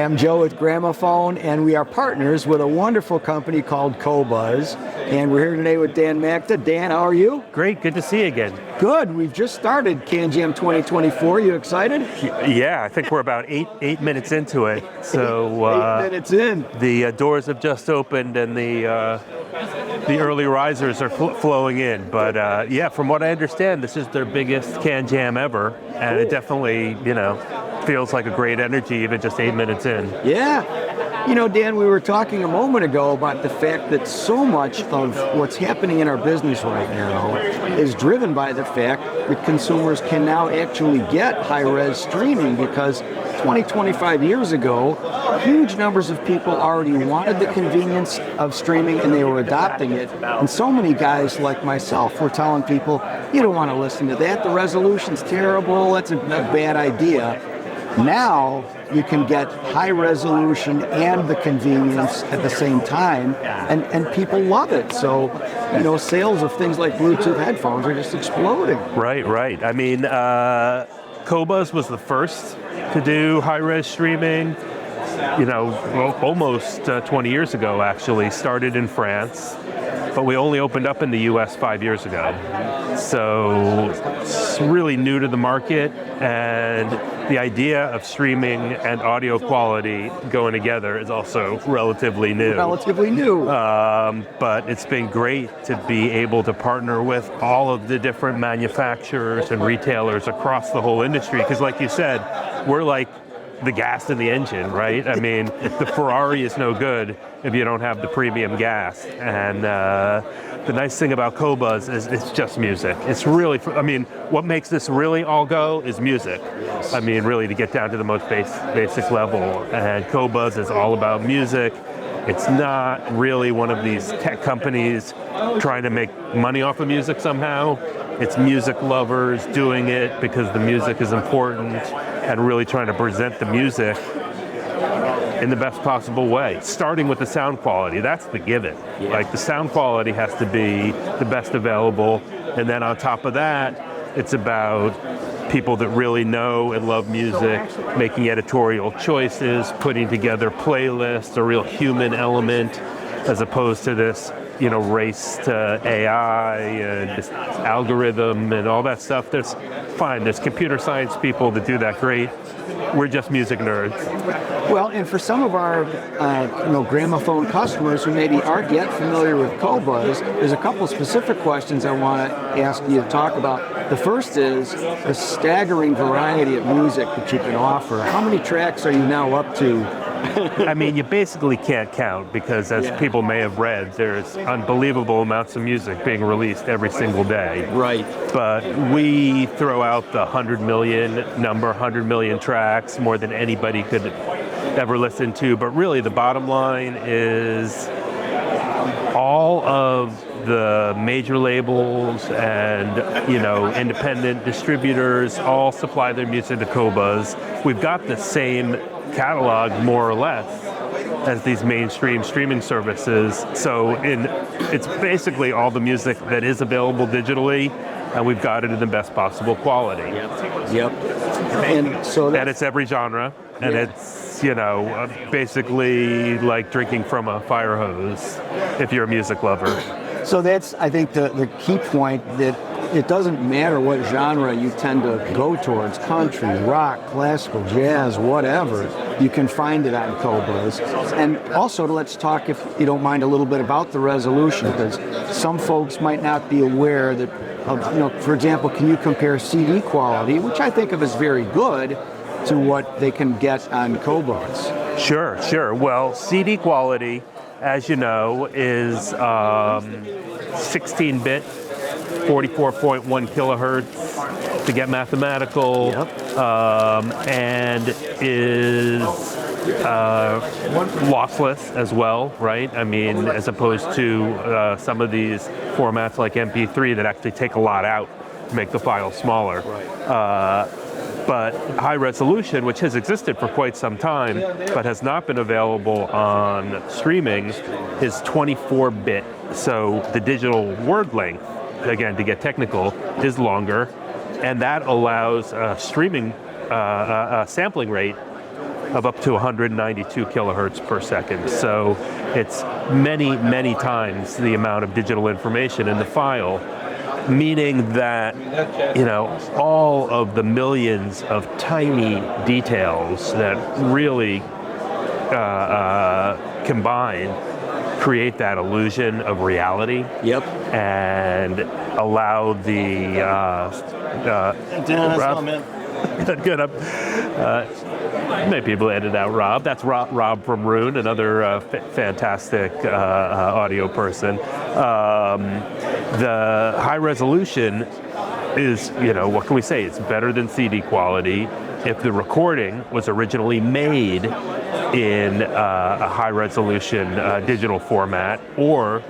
I'm Joe with Gramophone, and we are partners with a wonderful company called Qobuz. And we're here today with Dan Mackta. Dan, how are you? Great, good to see you again. Good. We've just started CanJam 2024. You excited? Yeah, I think we're about eight minutes into it. So 8 minutes in. The doors have just opened, and the early risers are flowing in. But yeah, from what I understand, this is their biggest CanJam ever, and It definitely, feels like a great energy even just 8 minutes in. Yeah. Dan, we were talking a moment ago about the fact that so much of what's happening in our business right now is driven by the fact that consumers can now actually get high-res streaming, because 25 years ago, huge numbers of people already wanted the convenience of streaming and they were adopting it. And so many guys like myself were telling people, you don't want to listen to that, the resolution's terrible, that's a bad idea. Now you can get high resolution and the convenience at the same time, and people love it. So, sales of things like Bluetooth headphones are just exploding. Right. I mean, Qobuz was the first to do high-res streaming, almost 20 years ago, actually. Started in France, but we only opened up in the US 5 years ago. So it's really new to the market, and the idea of streaming and audio quality going together is also relatively new. But it's been great to be able to partner with all of the different manufacturers and retailers across the whole industry, because like you said, we're like the gas in the engine, right? I mean, the Ferrari is no good if you don't have the premium gas. And the nice thing about Qobuz is it's just music. It's really, what makes this really all go is music. I mean, really, to get down to the most basic level. And Qobuz is all about music. It's not really one of these tech companies trying to make money off of music somehow. It's music lovers doing it because the music is important and really trying to present the music in the best possible way, starting with the sound quality. That's the given. Yeah. Like, the sound quality has to be the best available, and then on top of that, it's about people that really know and love music, making editorial choices, putting together playlists, a real human element, as opposed to this, race to AI and this algorithm and all that stuff. There's computer science people that do that great. We're just music nerds. Well, and for some of our Gramophone customers who maybe aren't yet familiar with Qobuz, there's a couple specific questions I want to ask you to talk about. The first is the staggering variety of music that you can offer. How many tracks are you now up to? I mean, you basically can't count, because as people may have read, there's unbelievable amounts of music being released every single day. Right. But we throw out the 100 million tracks, more than anybody could ever listen to. But really, the bottom line is all of the major labels and, independent distributors all supply their music to Qobuz. We've got the same catalog, more or less, as these mainstream streaming services. So it's basically all the music that is available digitally, and we've got it in the best possible quality. Yep. And it's every genre, and it's, basically like drinking from a fire hose if you're a music lover. So that's, I think, the key point, that it doesn't matter what genre you tend to go towards, country, rock, classical, jazz, whatever, you can find it on Qobuz. And also, let's talk, if you don't mind, a little bit about the resolution, because some folks might not be aware that, for example, can you compare CD quality, which I think of as very good, to what they can get on Qobuz? Sure. Well, CD quality, as you know, is 16-bit, 44.1 kilohertz to get mathematical, and is lossless as well, right? I mean, as opposed to some of these formats like MP3 that actually take a lot out to make the file smaller. Right. But high resolution, which has existed for quite some time, but has not been available on streaming, is 24-bit. So the digital word length, again, to get technical, is longer, and that allows a sampling rate of up to 192 kilohertz per second. So it's many, many times the amount of digital information in the file, meaning that, all of the millions of tiny details that really combine create that illusion of reality. Yep. And allow the good. Maybe people edit out Rob. That's Rob from Rune, another fantastic audio person. The high resolution is, what can we say? It's better than CD quality. If the recording was originally made in a high resolution digital format, or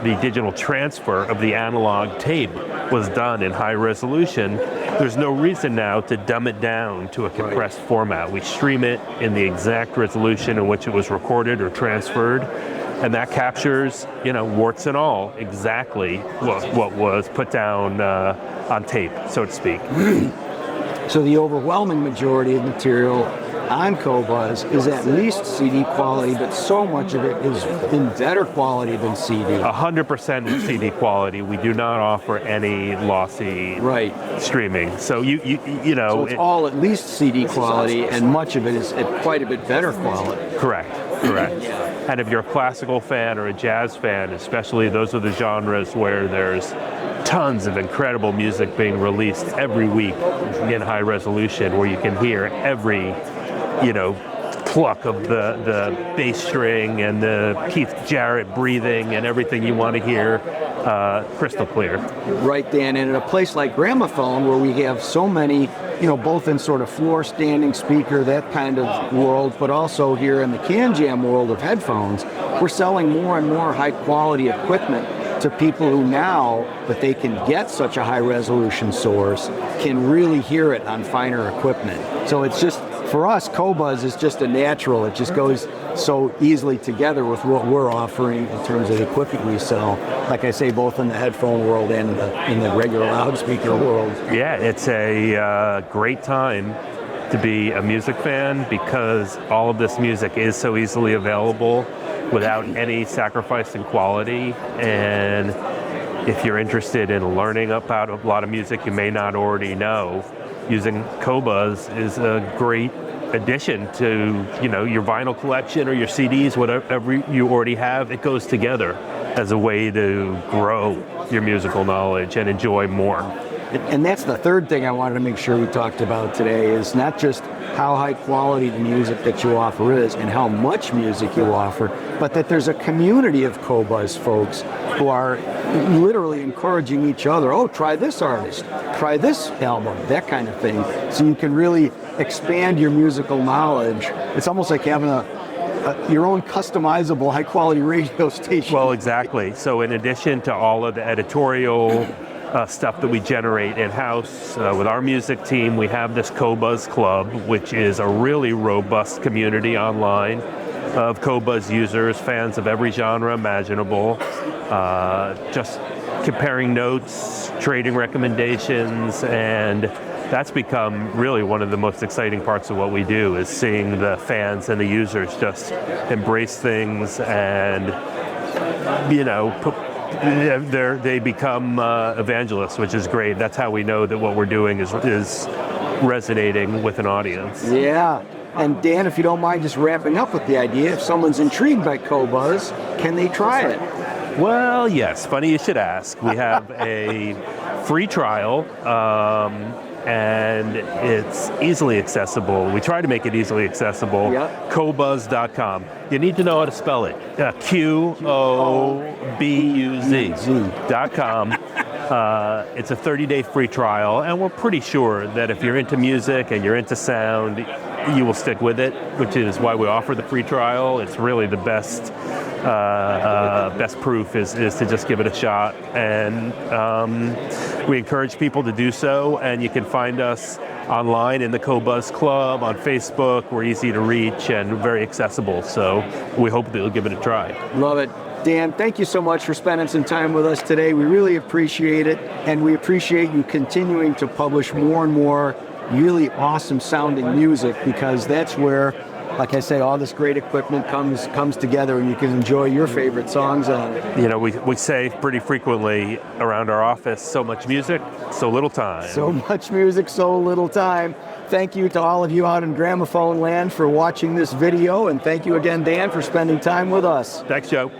the digital transfer of the analog tape was done in high resolution, there's no reason now to dumb it down to a compressed format. We stream it in the exact resolution in which it was recorded or transferred, and that captures, warts and all, exactly what was put down on tape, so to speak. So the overwhelming majority of material on Qobuz is at least CD quality, but so much of it is in better quality than CD. 100% CD quality. We do not offer any lossy streaming. So so it's all at least CD quality, and much of it is at quite a bit better quality. Correct. And if you're a classical fan or a jazz fan, especially, those are the genres where there's tons of incredible music being released every week in high resolution, where you can hear every pluck of the bass string and the Keith Jarrett breathing and everything you want to hear crystal clear. Right, Dan. And in a place like Gramophone, where we have so many, both in sort of floor standing speaker, that kind of world, but also here in the CanJam world of headphones, we're selling more and more high quality equipment to people who, now that they can get such a high resolution source, can really hear it on finer equipment. So it's just, for us, Qobuz is just a natural. It just goes so easily together with what we're offering in terms of the equipment we sell. Like I say, both in the headphone world and in the regular loudspeaker world. Yeah, it's a great time to be a music fan, because all of this music is so easily available without any sacrifice in quality. And if you're interested in learning about a lot of music you may not already know, using Qobuz is a great addition to your vinyl collection or your CDs, whatever you already have. It goes together as a way to grow your musical knowledge and enjoy more. And that's the third thing I wanted to make sure we talked about today, is not just how high quality the music that you offer is and how much music you offer, but that there's a community of Qobuz folks who are literally encouraging each other. Oh, try this artist, try this album, that kind of thing. So you can really expand your musical knowledge. It's almost like having your own customizable high quality radio station. Well, exactly. So in addition to all of the editorial stuff that we generate in-house with our music team, we have this Qobuz Club, which is a really robust community online of Qobuz users, fans of every genre imaginable, just comparing notes, trading recommendations, and that's become really one of the most exciting parts of what we do, is seeing the fans and the users just embrace things and, they become evangelists, which is great. That's how we know that what we're doing is resonating with an audience. Yeah. And Dan, if you don't mind just wrapping up with the idea, if someone's intrigued by Qobuz, can they try it? Well, yes. Funny you should ask. We have a free trial, and it's easily accessible. We try to make it easily accessible. Yep. Qobuz.com. You need to know how to spell it. Qobuz.com. It's a 30-day free trial, and we're pretty sure that if you're into music and you're into sound, you will stick with it, which is why we offer the free trial. It's really the best proof is to just give it a shot, and we encourage people to do so. And you can find us online in the Qobuz Club on Facebook. We're easy to reach and very accessible, so we hope that you'll give it a try. Love it. Dan, thank you so much for spending some time with us today. We really appreciate it, and we appreciate you continuing to publish more and more really awesome sounding music, because that's where like I say, all this great equipment comes together, and you can enjoy your favorite songs on it. You know, we say pretty frequently around our office, so much music, so little time. So much music, so little time. Thank you to all of you out in Gramophone land for watching this video, and thank you again, Dan, for spending time with us. Thanks, Joe.